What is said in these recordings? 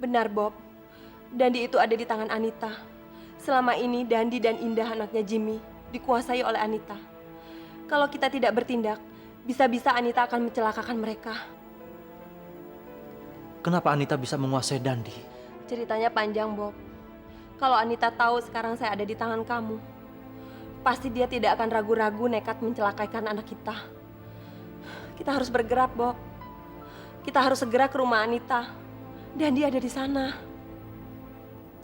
Benar, Bob. Dandi itu ada di tangan Anita. Selama ini Dandi dan Indah anaknya Jimmy dikuasai oleh Anita. Kalau kita tidak bertindak, bisa-bisa Anita akan mencelakakan mereka. Kenapa Anita bisa menguasai Dandi? Ceritanya panjang, Bob. Kalau Anita tahu sekarang saya ada di tangan kamu, pasti dia tidak akan ragu-ragu nekat mencelakakan anak kita. Kita harus bergerak, Bob. Kita harus segera ke rumah Anita. Dandi ada di sana.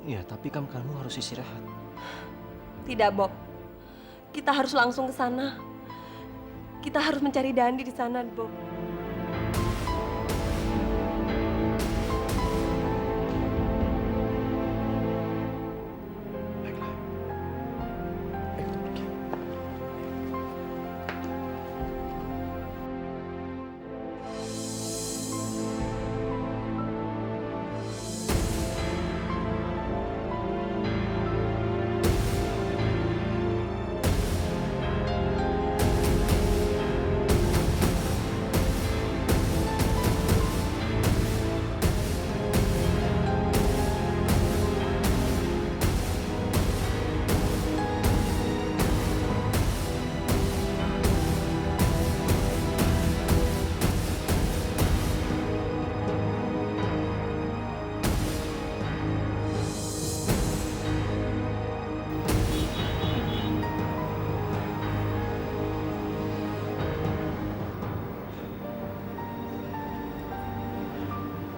Iya, tapi kan kamu harus istirahat. Tidak, Bob. Kita harus langsung ke sana. Kita harus mencari Dandi di sana, Bob. Baiklah. Ayo kita pergi.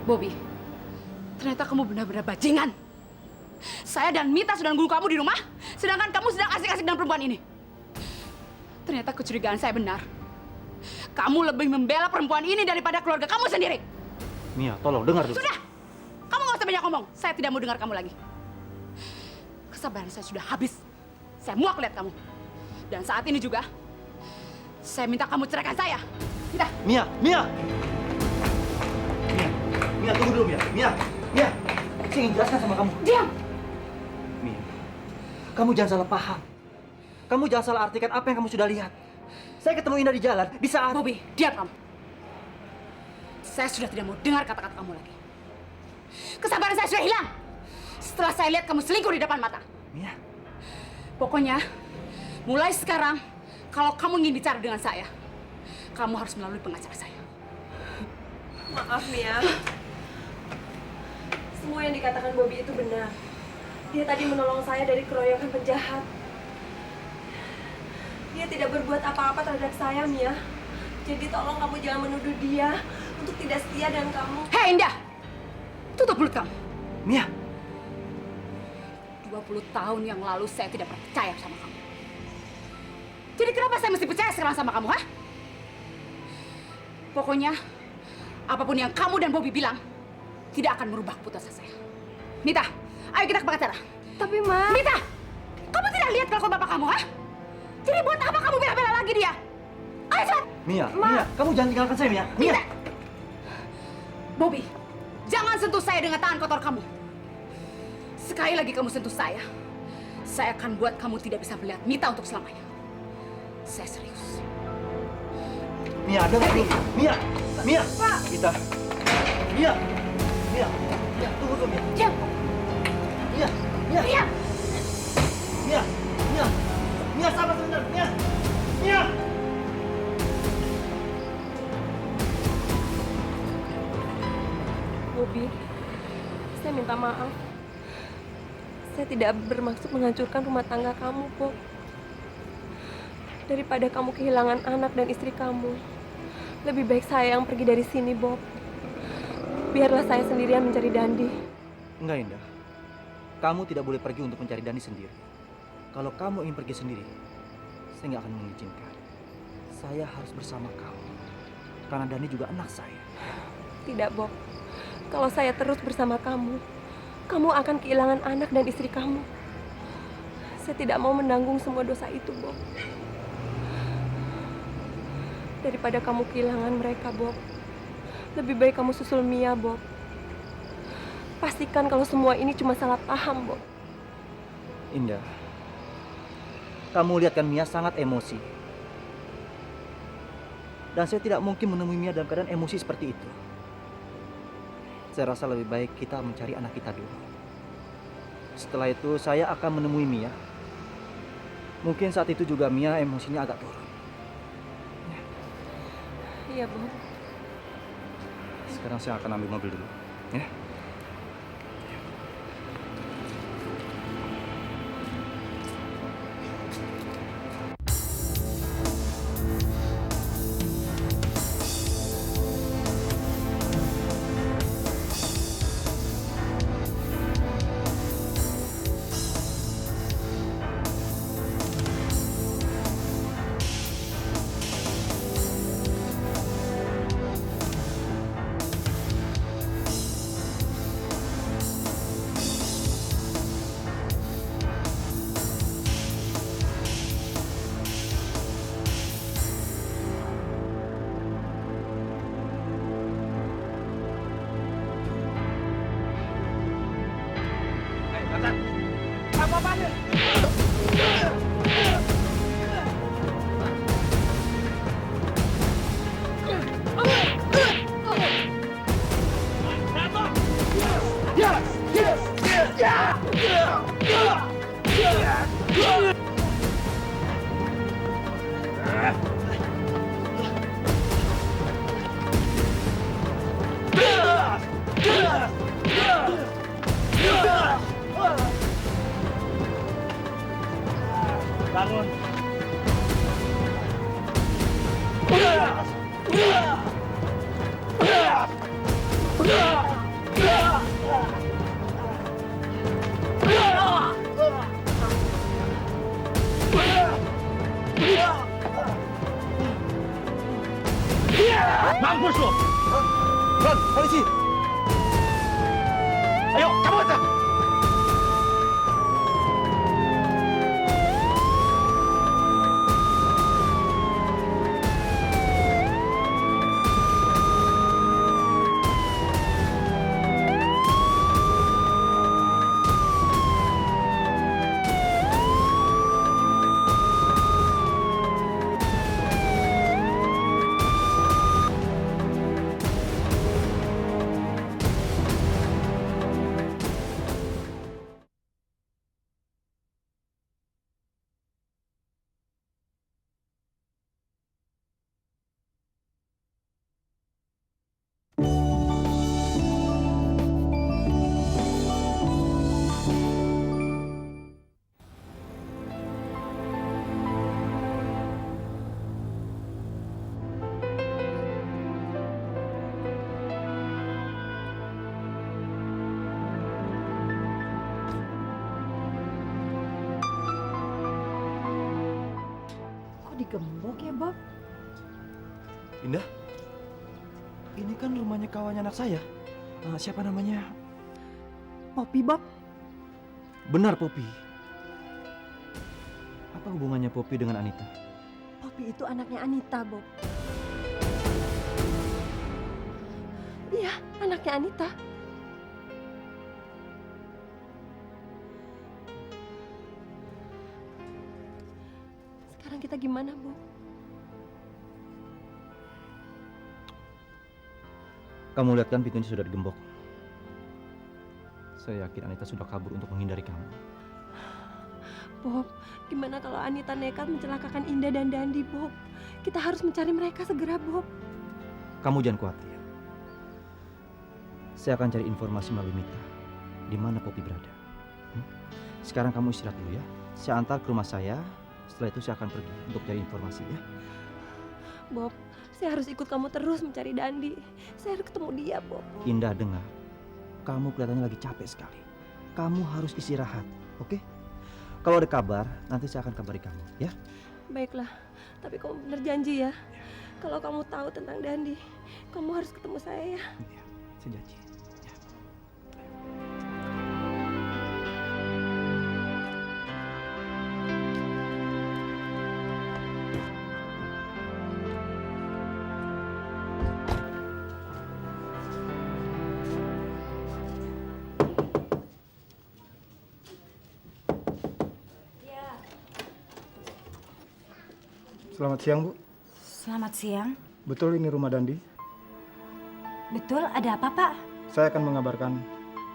Bobby, ternyata kamu benar-benar bajingan. Saya dan Mita sudah nunggu kamu di rumah, sedangkan kamu sedang asik-asik dengan perempuan ini. Ternyata kecurigaan saya benar. Kamu lebih membela perempuan ini daripada keluarga kamu sendiri. Mia, tolong dengar dulu. Sudah! Kamu nggak usah banyak ngomong. Saya tidak mau dengar kamu lagi. Kesabaran saya sudah habis. Saya muak lihat kamu. Dan saat ini juga, saya minta kamu ceraikan saya. Mita! Mia, Mia! Mia, Mia, tunggu dulu, Mia. Mia, Mia, saya ingin jelaskan sama kamu. Diam! Mia, kamu jangan salah paham. Kamu jangan salah artikan apa yang kamu sudah lihat. Saya ketemu Indah di jalan, di saat... Bobby, diam kamu. Saya sudah tidak mau dengar kata-kata kamu lagi. Kesabaran saya sudah hilang. Setelah saya lihat kamu selingkuh di depan mata. Mia. Pokoknya, mulai sekarang, kalau kamu ingin bicara dengan saya, kamu harus melalui pengacara saya. Maaf, Mia. Semua yang dikatakan Bobby itu benar. Dia tadi menolong saya dari keroyokan penjahat. Dia tidak berbuat apa-apa terhadap saya, Mia. Jadi tolong kamu jangan menuduh dia untuk tidak setia dengan kamu. Hei, Indah! Tutup mulut kamu. Mia. 20 tahun yang lalu saya tidak pernah percaya sama kamu. Jadi kenapa saya mesti percaya sekarang sama kamu, ha? Pokoknya, apapun yang kamu dan Bobby bilang, tidak akan merubah keputusan saya. Mita, ayo kita ke pengacara. Tapi, Ma... Mita! Kamu tidak lihat kelakuan bapak kamu, ha? Jadi buat apa kamu bela-bela lagi dia? Ayo cepat! Mia, Mia, kamu jangan tinggalkan saya, Mia. Mia! Mita! Bobby, jangan sentuh saya dengan tangan kotor kamu. Sekali lagi kamu sentuh saya akan buat kamu tidak bisa melihat Mita untuk selamanya. Saya serius. Mia, dengar dulu. Mia, Mia, Pak. Kita. Mia, Mia, Mia, tunggu dulu, Mia. Diam! Mia, Mia, Diam! Mia, Mia, Mia, sabar sebentar, Mia, Mia. Bobby, saya minta maaf. Saya tidak bermaksud menghancurkan rumah tangga kamu, Bob. Daripada kamu kehilangan anak dan istri kamu, lebih baik saya yang pergi dari sini, Bob. Biarlah saya sendirian mencari Dandi. Enggak, Indah. Kamu tidak boleh pergi untuk mencari Dani sendiri. Kalau kamu ingin pergi sendiri, saya nggak akan mengizinkan. Saya harus bersama kamu. Karena Dani juga anak saya. Tidak, Bob. Kalau saya terus bersama kamu, kamu akan kehilangan anak dan istri kamu. Saya tidak mau menanggung semua dosa itu, Bob. Daripada kamu kehilangan mereka, Bob, lebih baik kamu susul Mia, Bob. Pastikan kalau semua ini cuma salah paham, Bob. Indah, kamu lihat kan Mia sangat emosi. Dan saya tidak mungkin menemui Mia dalam keadaan emosi seperti itu. Saya rasa lebih baik kita mencari anak kita dulu. Setelah itu saya akan menemui Mia. Mungkin saat itu juga Mia emosinya agak turun. Iya, Bob. Sekarang saya akan ambil mobil dulu. Ya. Bangun. Mampus lo! Ron, polisi! Ayo, kamu aja! Kok digembok ya, Bob? Indah, ini kan rumahnya kawannya anak saya. Siapa namanya? Poppy, Bob. Benar, Poppy. Apa hubungannya Poppy dengan Anita? Poppy itu anaknya Anita, Bob. Iya, anaknya Anita. Sekarang kita gimana, Bob? Kamu lihat kan pintunya sudah digembok. Saya yakin Anita sudah kabur untuk menghindari kamu. Bob, gimana kalau Anita nekat mencelakakan Indah dan Dandi, Bob? Kita harus mencari mereka segera, Bob. Kamu jangan khawatir. Saya akan cari informasi melalui Mita. Di mana Poppy berada. Sekarang kamu istirahat dulu ya. Saya antar ke rumah saya. Setelah itu saya akan pergi untuk cari informasi ya. Bob, saya harus ikut kamu terus mencari Dandi. Saya harus ketemu dia, Bob. Indah, dengar. Kamu kelihatannya lagi capek sekali. Kamu harus istirahat, oke? Kalau ada kabar, nanti saya akan kabari kamu, ya? Baiklah, tapi kamu benar janji ya. Kalau kamu tahu tentang Dandi, kamu harus ketemu saya ya. Iya, saya janji. Ya. Selamat siang, Bu. Selamat siang. Betul ini rumah Dandi? Betul, ada apa, Pak? saya akan mengabarkan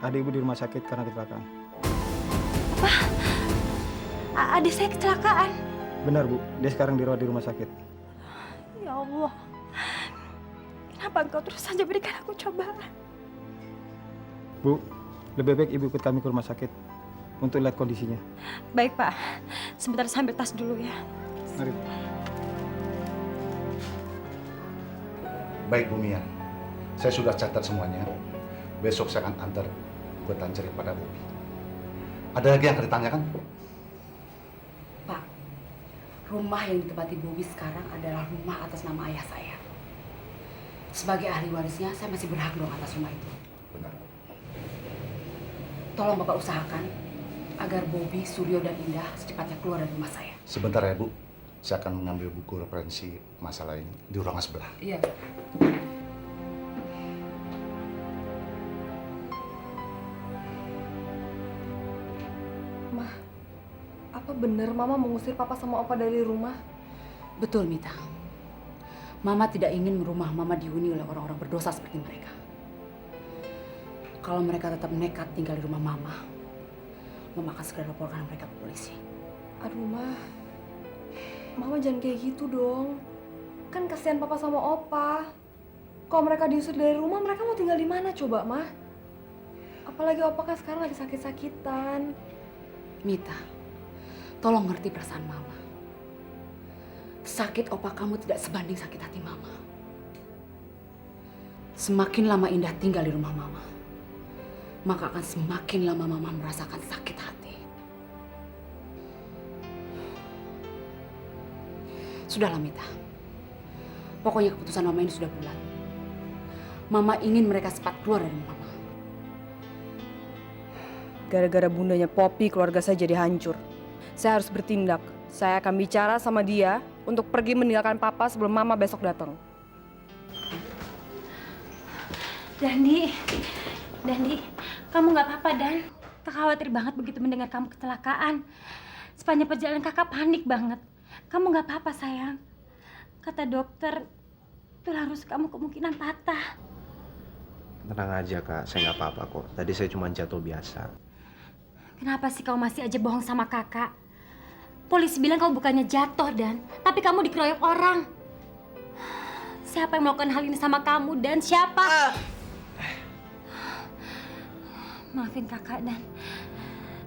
adik ibu di rumah sakit karena kecelakaan. Adik saya kecelakaan. Benar Bu, dia sekarang dirawat di rumah sakit. Ya Allah, kenapa engkau terus saja berikan aku cobaan? Bu, lebih baik ibu ikut kami ke rumah sakit untuk lihat kondisinya. Baik Pak, sebentar saya ambil tas dulu ya. Mari Bu. Baik Bu Mia, saya sudah catat semuanya. Besok saya akan antar ikutan cerita pada Bobi. Ada lagi yang akan ditanyakan? Pak, rumah yang ditempati Bobi sekarang adalah rumah atas nama ayah saya. Sebagai ahli warisnya, saya masih berhak dong atas rumah itu. Benar. Tolong Bapak usahakan agar Bobi, Suryo, dan Indah secepatnya keluar dari rumah saya. Sebentar ya Bu, saya akan mengambil buku referensi masalah ini di ruangan sebelah. Iya. Mah, apa benar Mama mengusir Papa sama Opa dari rumah? Betul, Mita. Mama tidak ingin rumah Mama dihuni oleh orang-orang berdosa seperti mereka. Kalau mereka tetap nekat tinggal di rumah Mama akan segera laporkan mereka ke polisi. Aduh, Mama jangan kayak gitu dong. Kan kasihan Papa sama Opa. Kalau mereka diusir dari rumah, mereka mau tinggal di mana coba, Mah? Apalagi Opa kan sekarang lagi sakit-sakitan. Mita, tolong ngerti perasaan Mama. Sakit Opa kamu tidak sebanding sakit hati Mama. Semakin lama Indah tinggal di rumah Mama, maka akan semakin lama Mama merasakan sakit hati. Sudahlah Mita, pokoknya keputusan Mama ini sudah bulat. Mama ingin mereka cepat keluar dari rumah Mama. Gara-gara bundanya Poppy, keluarga saya jadi hancur. Saya harus bertindak. Saya akan bicara sama dia untuk pergi meninggalkan Papa sebelum Mama besok datang. Dandi, kamu nggak apa-apa Dan? Kakak khawatir banget begitu mendengar kamu kecelakaan. Sepanjang perjalanan kakak panik banget. Kamu nggak apa-apa sayang. Kata dokter, tulang rusuk kamu kemungkinan patah. Tenang aja Kak, saya nggak apa-apa kok. Tadi saya cuma jatuh biasa. Kenapa sih kamu masih aja bohong sama kakak? Polisi bilang kamu bukannya jatuh Dan, tapi kamu dikeroyok orang. Siapa yang melakukan hal ini sama kamu Dan? Siapa? Maafin kakak Dan,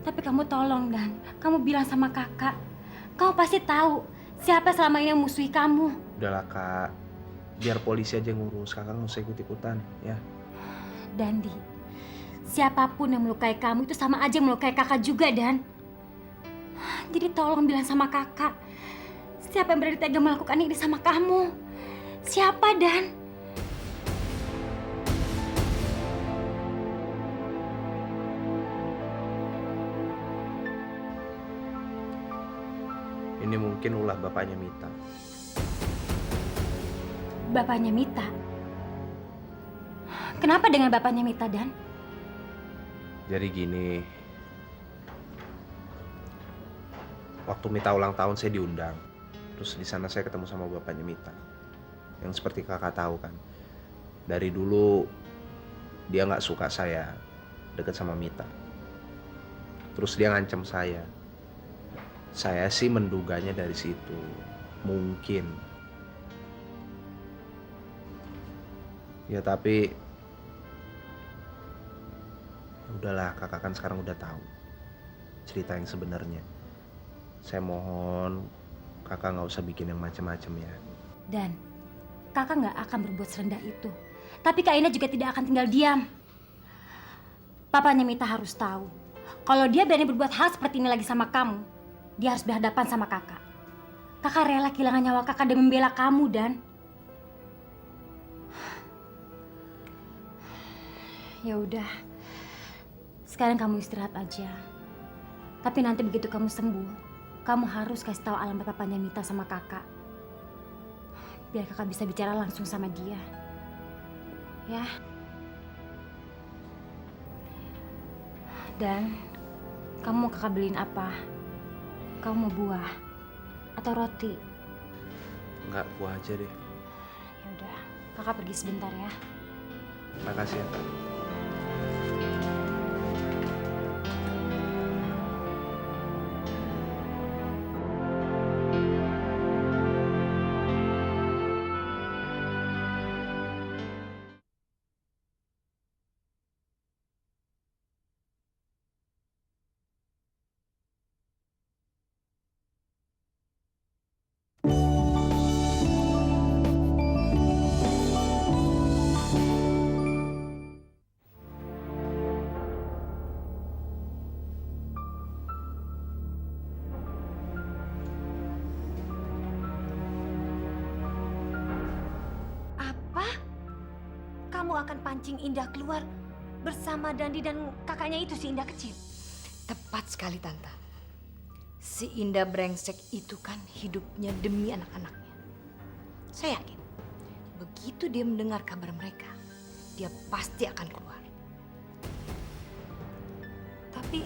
tapi kamu tolong Dan, kamu bilang sama kakak. Kamu pasti tahu siapa selama ini yang musuhi kamu. Udahlah Kak, biar polisi aja ngurus. Kakak nggak usah ikut-ikutan ya. Dandi, siapapun yang melukai kamu itu sama aja melukai kakak juga Dan. Jadi tolong bilang sama kakak, siapa yang berani tega melakukan ini sama kamu? Siapa Dan? Ini mungkin ulah bapaknya Mita. Bapaknya Mita? Kenapa dengan bapaknya Mita Dan? Jadi gini, waktu Mita ulang tahun saya diundang. Terus di sana saya ketemu sama bapaknya Mita. Yang seperti kakak tahu kan, dari dulu dia nggak suka saya deket sama Mita. Terus dia ngancam saya. Saya sih menduganya dari situ. Mungkin. Ya tapi udahlah, kakak kan sekarang udah tahu cerita yang sebenarnya. Saya mohon kakak nggak usah bikin yang macam-macam ya. Dan kakak nggak akan berbuat serendah itu. Tapi Kak Ina juga tidak akan tinggal diam. Papanya Mita harus tahu kalau dia berani berbuat hal seperti ini lagi sama kamu, dia harus berhadapan sama kakak. Kakak rela kehilangan nyawa kakak demi membela kamu Dan. Ya udah, sekarang kamu istirahat aja. Tapi nanti begitu kamu sembuh, kamu harus kasih tahu alamat papanya Mita sama kakak. Biar kakak bisa bicara langsung sama dia. Ya. Dan kamu mau kakak beliin apa? Kamu mau buah atau roti? Nggak, gua aja deh. Ya udah, kakak pergi sebentar ya. Makasih ya Kak. kamu akan pancing Indah keluar bersama Dandi dan kakaknya itu, si Indah kecil. Tepat sekali, Tante. Si Indah brengsek itu kan hidupnya demi anak-anaknya. Saya yakin, begitu dia mendengar kabar mereka, dia pasti akan keluar. Tapi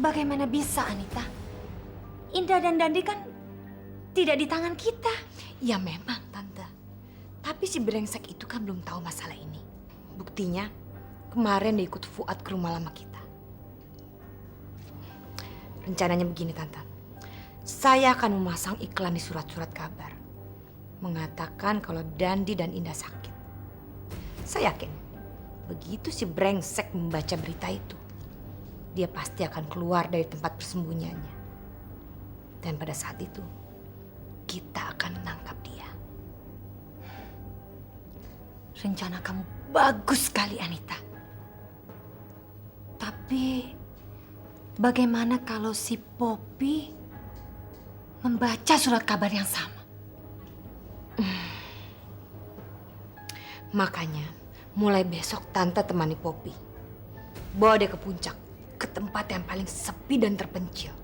bagaimana bisa, Anita? Indah dan Dandi kan tidak di tangan kita. Ya memang, Tante. Tapi si brengsek itu kan belum tahu masalah ini. Buktinya, kemarin dia ikut Fuad ke rumah lama kita. Rencananya begini, Tante. Saya akan memasang iklan di surat-surat kabar. Mengatakan kalau Dandi dan Indah sakit. Saya yakin, begitu si brengsek membaca berita itu, dia pasti akan keluar dari tempat persembunyiannya. Dan pada saat itu, kita akan menangkap dia. Rencana kamu bagus sekali, Anita. Tapi bagaimana kalau si Poppy membaca surat kabar yang sama? Makanya, mulai besok Tante temani Poppy. Bawa dia ke puncak, ke tempat yang paling sepi dan terpencil.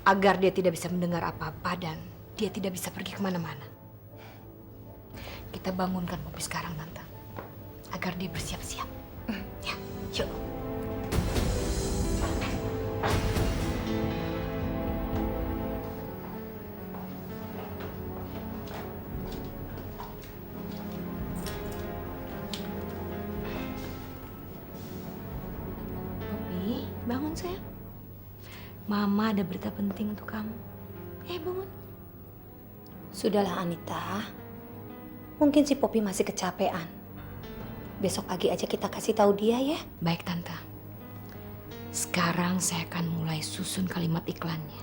Agar dia tidak bisa mendengar apa-apa dan dia tidak bisa pergi kemana-mana. Kita bangunkan Poppy sekarang, Tante. Agar dia bersiap-siap. Ya, yuk. Poppy, bangun sayang. Mama ada berita penting untuk kamu. Bangun. Sudahlah, Anita. Mungkin si Poppy masih kecapean. Besok pagi aja kita kasih tahu dia ya. Baik, Tante. Sekarang saya akan mulai susun kalimat iklannya.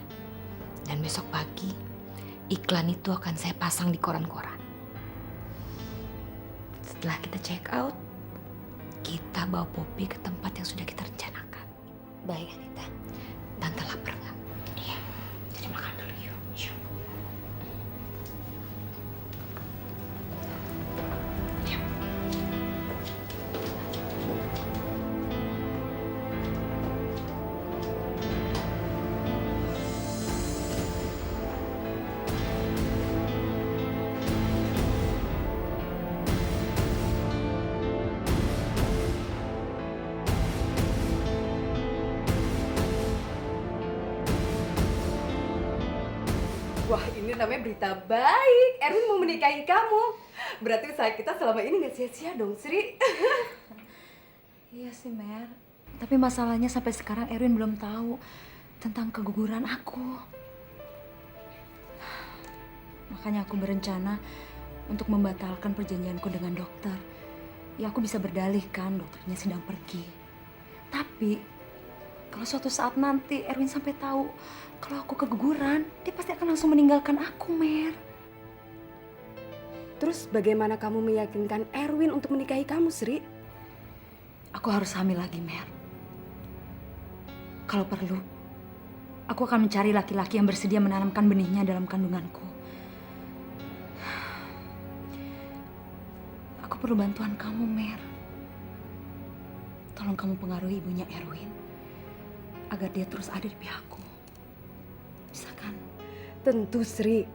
Dan besok pagi, iklan itu akan saya pasang di koran-koran. Setelah kita check out, kita bawa Poppy ke tempat yang sudah kita rencanakan. Baik, Anita. Tante lapar nggak? Iya. Jadi makan dulu yuk. Yuk. Yuk. Wah, ini namanya berita baik. Erwin mau menikahi kamu. Berarti usaha kita selama ini nggak sia-sia dong, Sri. Iya sih, Mer. Tapi masalahnya sampai sekarang Erwin belum tahu tentang keguguran aku. Makanya aku berencana untuk membatalkan perjanjianku dengan dokter. Ya aku bisa berdalih kan dokternya sedang pergi. Tapi kalau suatu saat nanti Erwin sampai tahu kalau aku keguguran, dia pasti akan langsung meninggalkan aku, Mer. Terus bagaimana kamu meyakinkan Erwin untuk menikahi kamu, Sri? Aku harus hamil lagi, Mer. Kalau perlu, aku akan mencari laki-laki yang bersedia menanamkan benihnya dalam kandunganku. Aku perlu bantuan kamu, Mer. Tolong kamu pengaruhi ibunya Erwin agar dia terus ada di pihakku. Bisa kan? Tentu, Sri.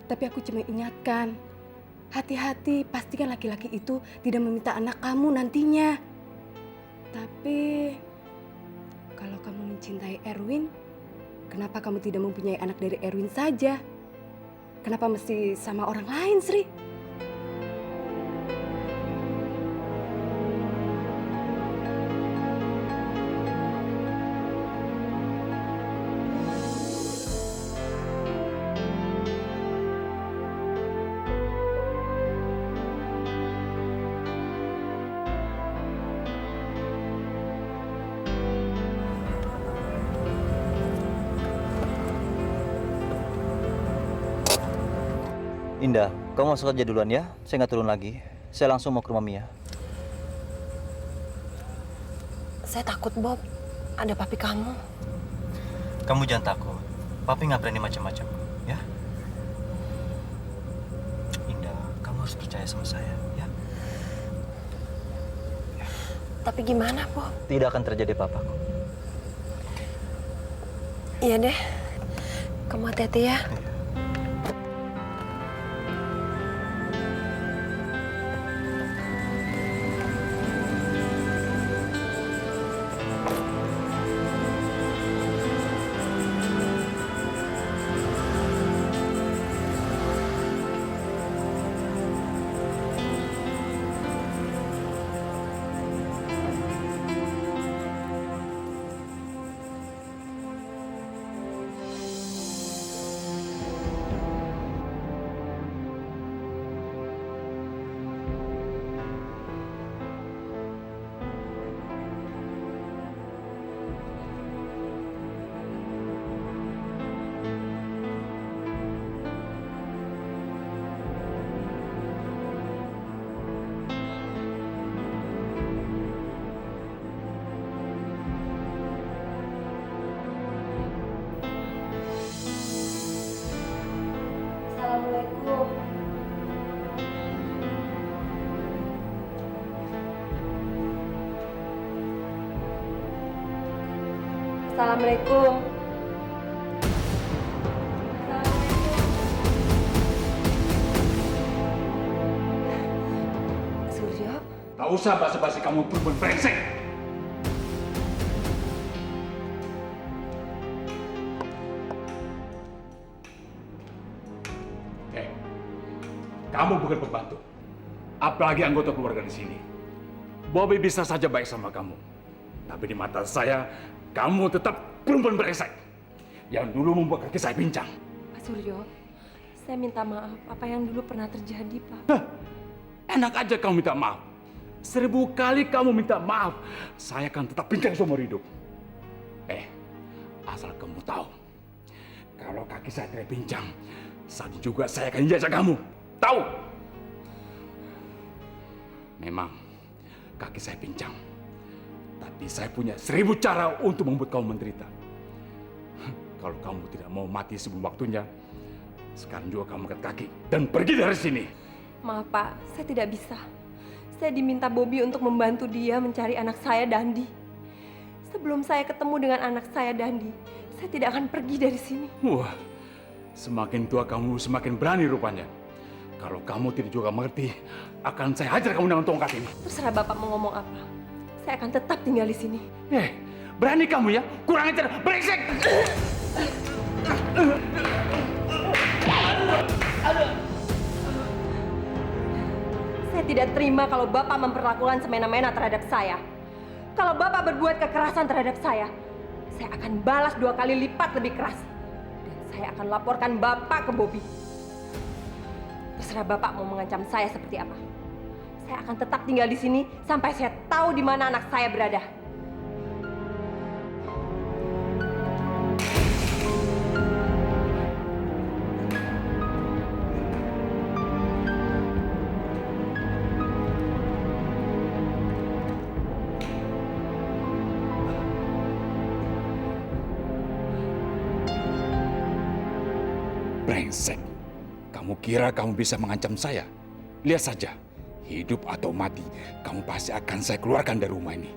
Tapi aku cuma ingatkan, hati-hati, pastikan laki-laki itu tidak meminta anak kamu nantinya. Tapi kalau kamu mencintai Erwin, kenapa kamu tidak mempunyai anak dari Erwin saja? Kenapa mesti sama orang lain, Sri? Indah, kamu masuk aja duluan ya. Saya nggak turun lagi. Saya langsung mau ke rumah Mia. Saya takut, Bob. Ada papi kamu. Kamu jangan takut. Papi nggak berani macam-macam, ya. Indah, kamu harus percaya sama saya, ya. Tapi gimana, Bob? Tidak akan terjadi apa-apa kok. Iya deh. Kamu hati-hati ya. Assalamualaikum. Assalamualaikum. Suryo, Tak usah basa-basi kamu perempuan brengsek. Kamu bukan pembantu, apalagi anggota keluarga di sini. Bobby bisa saja baik sama kamu, tapi di mata saya, kamu tetap perempuan brengsek yang dulu membuat kaki saya pincang. Pak Suryo, saya minta maaf apa yang dulu pernah terjadi, Pak. Enak aja kamu minta maaf. 1000 kali kamu minta maaf, saya akan tetap pincang seumur hidup. Asal kamu tahu, kalau kaki saya tidak pincang, saat juga saya akan injak kamu. Tahu? Memang kaki saya pincang, tapi saya punya 1000 cara untuk membuat kamu menderita. Kalau kamu tidak mau mati sebelum waktunya, sekarang juga kamu angkat kaki dan pergi dari sini. Maaf, Pak, saya tidak bisa. Saya diminta Bobby untuk membantu dia mencari anak saya, Dandi. Sebelum saya ketemu dengan anak saya, Dandi, saya tidak akan pergi dari sini. Wah, semakin tua kamu semakin berani rupanya. Kalau kamu tidak juga mengerti, akan saya hajar kamu dengan tongkat ini. Terserah Bapak mau ngomong apa. Saya akan tetap tinggal di sini. Berani kamu ya? Kurang ajar, brengsek! Saya tidak terima kalau Bapak memperlakukan semena-mena terhadap saya. Kalau Bapak berbuat kekerasan terhadap saya akan balas 2 kali lipat lebih keras. Dan saya akan laporkan Bapak ke Bobby. Terserah Bapak mau mengancam saya seperti apa. Saya akan tetap tinggal di sini sampai saya tahu di mana anak saya berada. Brengsek. Kamu kira kamu bisa mengancam saya? Lihat saja, hidup atau mati, kamu pasti akan saya keluarkan dari rumah ini.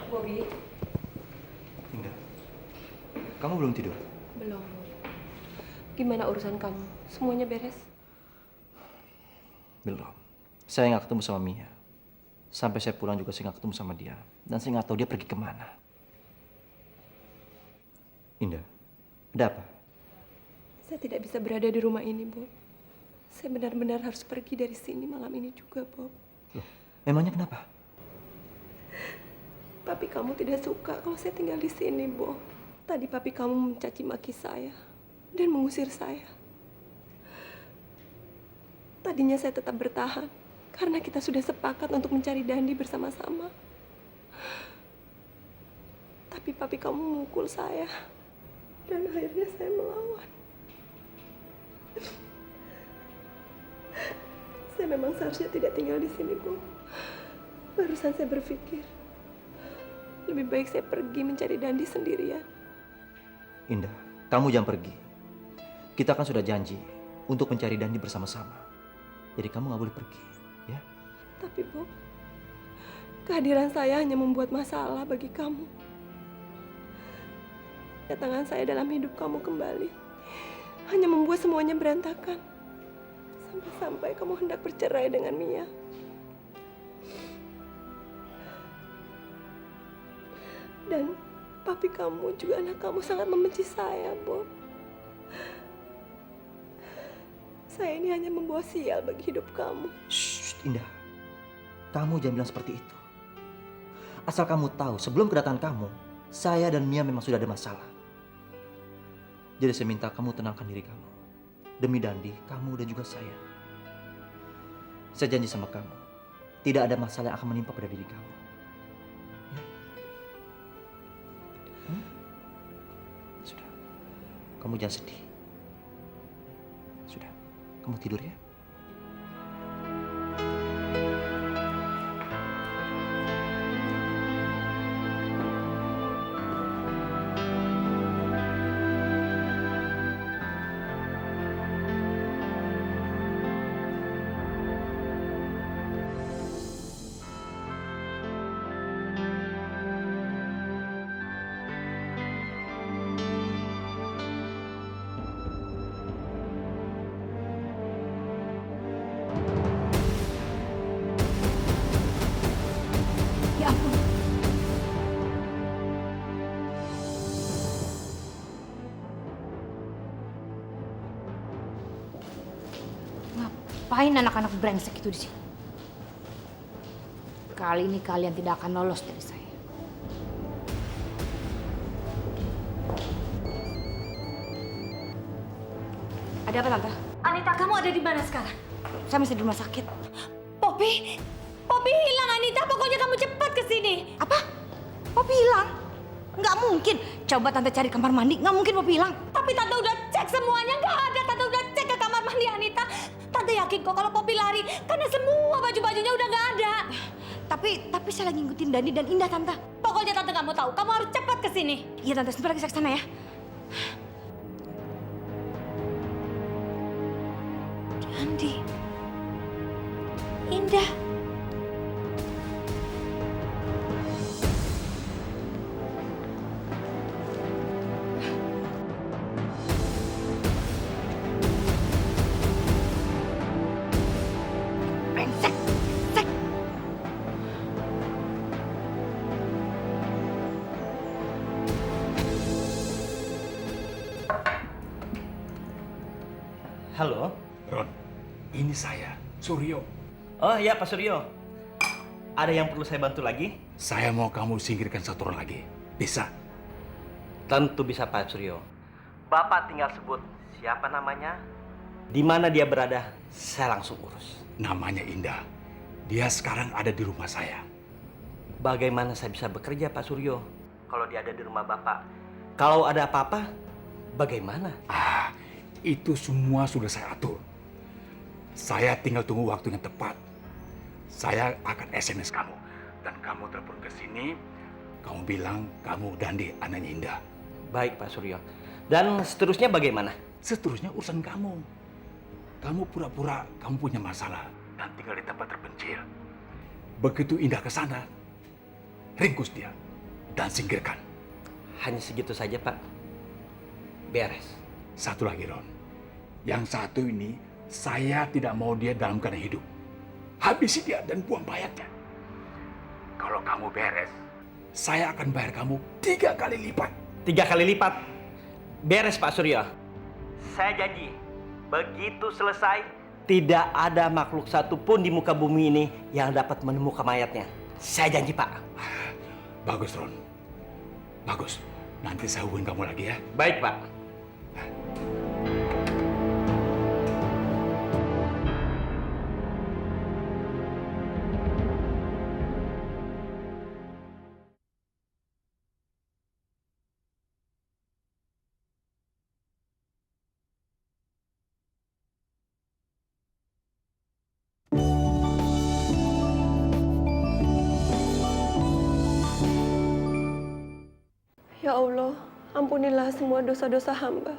Bobby, Indah, kamu belum tidur? belum. Gimana urusan kamu? Semuanya beres? Belum. Saya nggak ketemu sama Mia. Sampai saya pulang juga saya nggak ketemu sama dia. Dan saya nggak tahu dia pergi kemana. Indah, ada apa? Saya tidak bisa berada di rumah ini, Bob. Saya benar-benar harus pergi dari sini malam ini juga, Bob. Loh, memangnya kenapa? Papi kamu tidak suka kalau saya tinggal di sini, Bob. Tadi papi kamu mencaci maki saya dan mengusir saya. Tadinya saya tetap bertahan karena kita sudah sepakat untuk mencari Dandi bersama-sama. Tapi papi kamu memukul saya dan akhirnya saya melawan. Saya memang seharusnya tidak tinggal di sini, Bu. Barusan saya berpikir lebih baik saya pergi mencari Dandi sendirian. Indah, kamu jangan pergi. Kita kan sudah janji untuk mencari Dandi bersama-sama. Jadi kamu nggak boleh pergi, ya? Tapi, Bob, kehadiran saya hanya membuat masalah bagi kamu. Kedatangan saya dalam hidup kamu kembali hanya membuat semuanya berantakan. Sampai-sampai kamu hendak bercerai dengan Mia. Dan papi kamu juga anak kamu sangat membenci saya, Bob. Saya ini hanya membawa sial bagi hidup kamu. Shh, Indah. Kamu jangan bilang seperti itu. Asal kamu tahu, sebelum kedatangan kamu, saya dan Mia memang sudah ada masalah. Jadi saya minta kamu tenangkan diri kamu. Demi Dandi, kamu dan juga saya. Saya janji sama kamu, tidak ada masalah yang akan menimpa pada diri kamu. Ya? Sudah, kamu jangan sedih. Sudah, kamu tidur ya. Ya ampun. Ngapain anak-anak brengsek itu di sini? Kali ini kalian tidak akan lolos dari saya. Ada apa, Tante? Anita, kamu ada di mana sekarang? Saya masih di rumah sakit. Poppy! Poppy hilang, Anita. Pokoknya kamu cepat ke sini. Apa? Poppy hilang? Nggak mungkin. Coba Tante cari kamar mandi. Nggak mungkin Poppy hilang. Tapi Tante udah cek semuanya, nggak ada. Tante udah cek ke kamar mandi Anita. Tante yakin kok kalau Poppy lari karena semua baju-bajunya udah nggak ada. Tapi saya lagi ngikutin Dani dan Indah, Tante. Pokoknya Tante nggak mau tahu. Kamu harus cepat ke sini. Iya, Tante. Sebentar lagi saya kesana ya. Dandi. Indah. Brengsek. Sek. Halo. Ron, ini saya, Suryo. Oh iya Pak Suryo. Ada yang perlu saya bantu lagi? Saya mau kamu singkirkan satu orang lagi. Bisa? Tentu bisa Pak Suryo. Bapak tinggal sebut siapa namanya, di mana dia berada, saya langsung urus. Namanya Indah. Dia sekarang ada di rumah saya. Bagaimana saya bisa bekerja Pak Suryo kalau dia ada di rumah Bapak? Kalau ada apa-apa, bagaimana? Itu semua sudah saya atur. Saya tinggal tunggu waktu yang tepat. Saya akan SMS kamu. Dan kamu telepon ke sini, kamu bilang kamu Dandi, anaknya Indah. Baik Pak Suryo. Dan seterusnya bagaimana? Seterusnya urusan kamu. Kamu pura-pura kamu punya masalah dan tinggal di tempat terpencil. Begitu Indah ke sana, ringkus dia dan singkirkan. Hanya segitu saja Pak. Beres. Satu lagi, Ron. Yang satu ini, saya tidak mau dia dalam keadaan hidup. Habisi dia dan buang mayatnya. Kalau kamu beres, saya akan bayar kamu 3 kali lipat. 3 kali lipat? Beres Pak Suryo. Saya janji, begitu selesai, tidak ada makhluk satupun di muka bumi ini yang dapat menemukan mayatnya. Saya janji Pak. Bagus, Ron. Bagus. Nanti saya hubungin kamu lagi ya. Baik Pak. Ya Allah, ampunilah semua dosa-dosa hamba.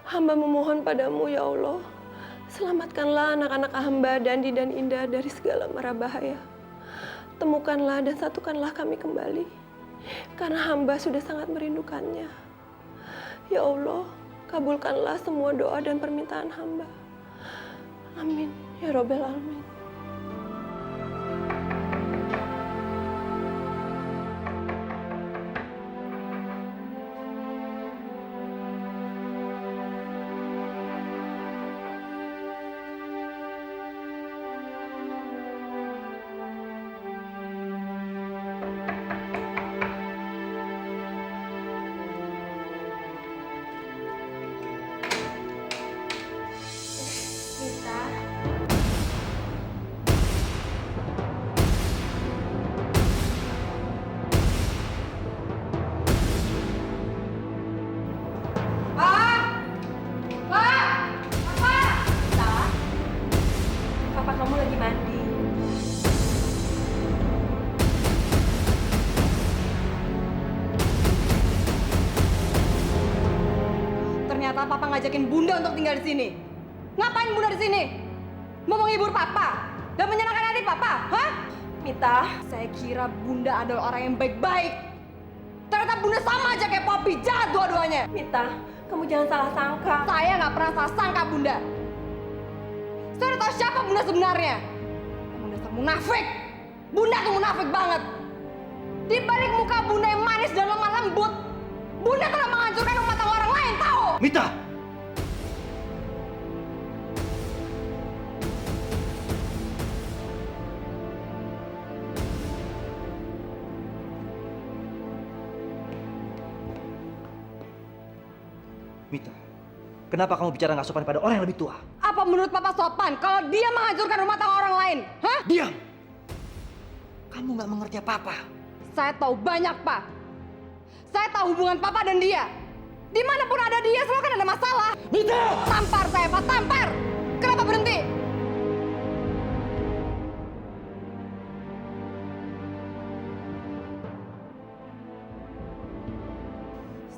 Hamba memohon padamu ya Allah, selamatkanlah anak-anak hamba Dandi dan Indah dari segala mara bahaya. Temukanlah dan satukanlah kami kembali, karena hamba sudah sangat merindukannya. Ya Allah, kabulkanlah semua doa dan permintaan hamba. Amin, ya Robbal Alamin. Papa kamu lagi mandi. Ternyata Papa ngajakin Bunda untuk tinggal di sini. Ngapain Bunda di sini? Mau menghibur Papa dan menyenangkan hati Papa, hah? Mita, Saya kira Bunda adalah orang yang baik-baik. Ternyata Bunda sama aja kayak Poppy, jahat dua-duanya. Mita, kamu jangan salah sangka. Saya nggak pernah salah sangka Bunda. Saya udah tahu siapa Bunda sebenarnya. Bunda munafik. Bunda tuh munafik banget. Di balik muka Bunda yang manis dan lemah lembut, Bunda telah menghancurkan rumah tangga orang lain, tahu? Mita! Mita, kenapa kamu bicara nggak sopan pada orang yang lebih tua? Apa menurut Papa sopan kalau dia menghancurkan rumah tangga orang lain? Hah? Diam! Kamu nggak mengerti apa-apa. Saya tahu banyak, Pak. Saya tahu hubungan Papa dan dia. Dimanapun ada dia, selalu kan ada masalah. Mita! Tampar saya, Pak, tampar! Kenapa berhenti?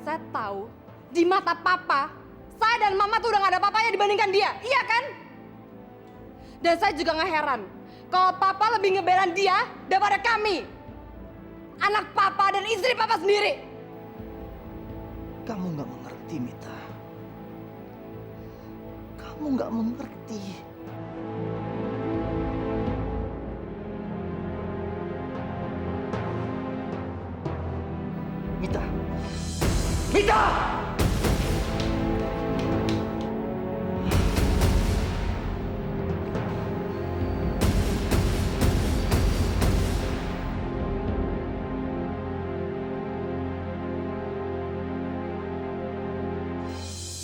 Saya tahu, di mata Papa, saya dan Mama tuh udah gak ada apa-apanya dibandingkan dia, iya kan? Dan saya juga gak heran kalau Papa lebih ngebelan dia daripada kami. Anak Papa dan istri Papa sendiri. Kamu nggak mengerti, Mita. Kamu nggak mengerti. Mita! Mita!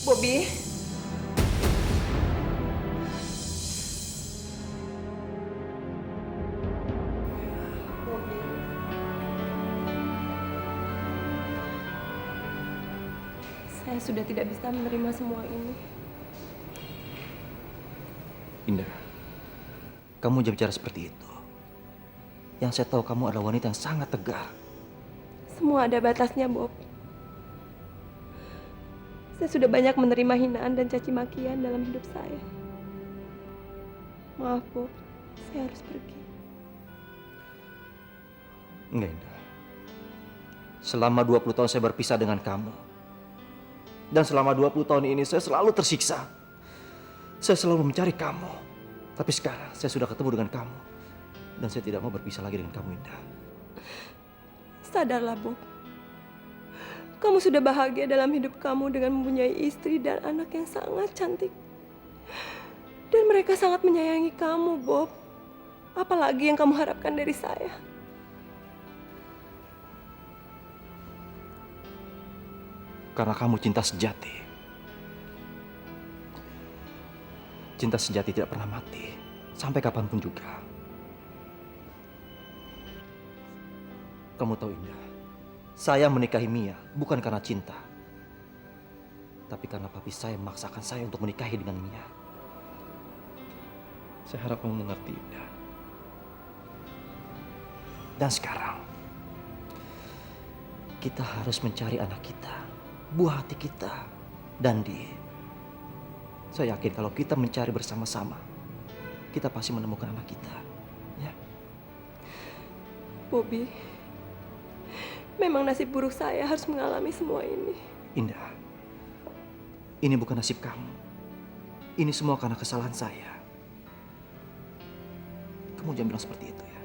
Bobby. Saya sudah tidak bisa menerima semua ini. Indah, kamu jangan bicara seperti itu. Yang saya tahu kamu adalah wanita yang sangat tegar. Semua ada batasnya, Bob. Saya sudah banyak menerima hinaan dan caci makian dalam hidup saya. Maaf, Bob. Saya harus pergi. Enggak, Indah. Selama 20 tahun saya berpisah dengan kamu. Dan selama 20 tahun ini saya selalu tersiksa. Saya selalu mencari kamu. Tapi sekarang saya sudah ketemu dengan kamu. Dan saya tidak mau berpisah lagi dengan kamu, Indah. Sadarlah, Bob. Kamu sudah bahagia dalam hidup kamu dengan mempunyai istri dan anak yang sangat cantik. Dan mereka sangat menyayangi kamu, Bob. Apalagi yang kamu harapkan dari saya? Karena kamu cinta sejati. Cinta sejati tidak pernah mati. Sampai kapanpun juga. Kamu tahu, Indah, saya menikahi Mia bukan karena cinta. Tapi karena papi saya memaksakan saya untuk menikahi dengan Mia. Saya harap kamu mengerti, Indah. Dan sekarang, Kita harus mencari anak kita, buah hati kita, Dandi. Saya yakin kalau kita mencari bersama-sama, kita pasti menemukan anak kita. Ya. Bobby, memang nasib buruk saya harus mengalami semua ini. Indah, ini bukan nasib kamu. Ini semua karena kesalahan saya. Kamu jangan bilang seperti itu ya.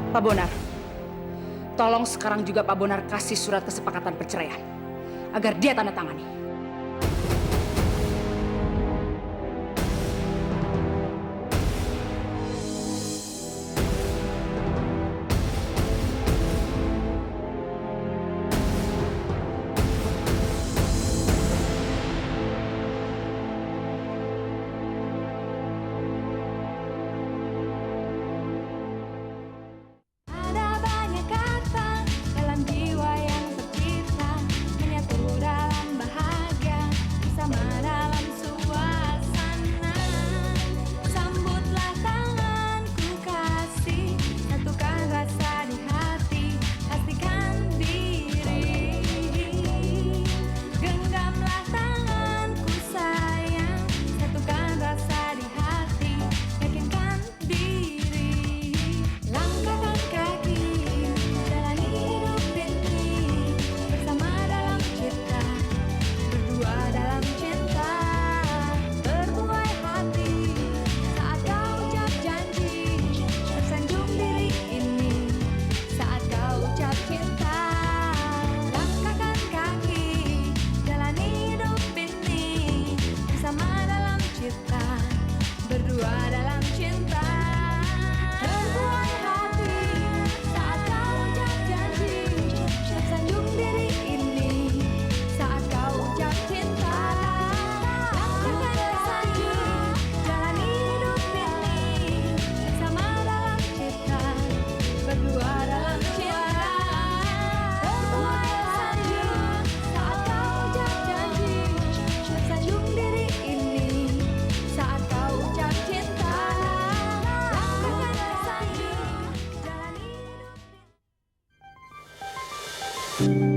Pak Bonar, tolong sekarang juga Pak Bonar kasih surat kesepakatan perceraian agar dia tanda tangani. Ada banyak kata dalam jiwa yang tercipta, menyatu dalam bahagia, bersama dalam suasana. Sambutlah tanganku kasih, satukan rasa di hati, pastikan diri. Genggamlah tanganku sayang, satukan rasa di hati, yakinkan diri. Langkahkan kaki, jalani hidup ini, bersama dalam cinta, berdua dalam cinta. Terbuai hati saat kau ucap janji, tersanjung diri ini saat kau ucap cinta. Langkahkan kaki, jalani hidup ini, bersama dalam cinta, berdua dalam cinta. Terbuai hati saat kau ucap janji, tersanjung diri ini saat kau ucap cinta. Langkahkan kaki, jalani hidup ini, bersama dalam cinta, berdua dalam cinta. Terbuai hati saat kau ucap janji, tersanjung diri ini saat kau ucap cinta. Langkahkan kaki, jalani hidup ini.